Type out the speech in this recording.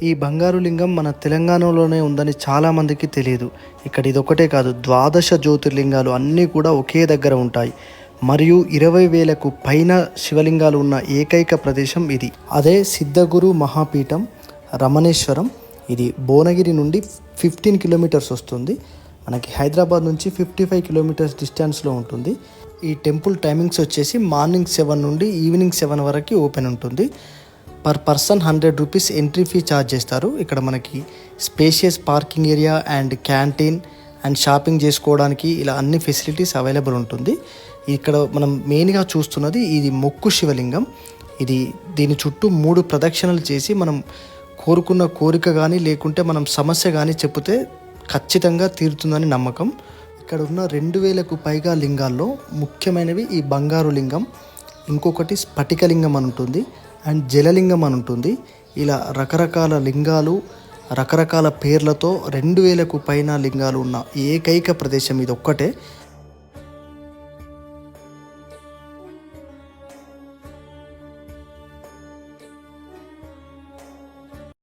ఈ బంగారు లింగం మన తెలంగాణలోనే ఉందని చాలామందికి తెలియదు. ఇక్కడ ఇదొక్కటే కాదు, 12 జ్యోతిర్లింగాలు అన్నీ కూడా ఒకే దగ్గర ఉంటాయి. మరియు 20,000కు పైన శివలింగాలు ఉన్న ఏకైక ప్రదేశం ఇది. అదే సిద్ధగురు మహాపీఠం రమణేశ్వరం. ఇది భువనగిరి నుండి 15 కిలోమీటర్స్ వస్తుంది. మనకి హైదరాబాద్ నుంచి 55 కిలోమీటర్స్ డిస్టెన్స్లో ఉంటుంది. ఈ టెంపుల్ టైమింగ్స్ వచ్చేసి మార్నింగ్ 7 నుండి ఈవినింగ్ 7 వరకు ఓపెన్ ఉంటుంది. Per person 100 rupees entry fee charge చేస్తారు. ఇక్కడ మనకి spacious parking area and canteen and shopping చేసుకోవడానికి ఇలా అన్ని ఫెసిలిటీస్ అవైలబుల్ ఉంటుంది. ఇక్కడ మనం మెయిన్గా చూస్తున్నది ఇది మొక్కు శివలింగం. దీని చుట్టూ 3 ప్రదక్షిణలు చేసి మనం కోరుకున్న కోరిక కానీ లేకుంటే మనం సమస్య కానీ చెప్తే ఖచ్చితంగా తీరుతుందని నమ్మకం. ఇక్కడ ఉన్న 2,000కు పైగా లింగాల్లో ముఖ్యమైనవి ఈ బంగారు లింగం, ఇంకొకటి స్ఫటికలింగం అని ఉంటుంది అండ్ జలలింగం అని ఉంటుంది. ఇలా రకరకాల లింగాలు రకరకాల పేర్లతో 2,000కు పైన లింగాలు ఉన్న ఏకైక ప్రదేశం ఇది ఒక్కటే.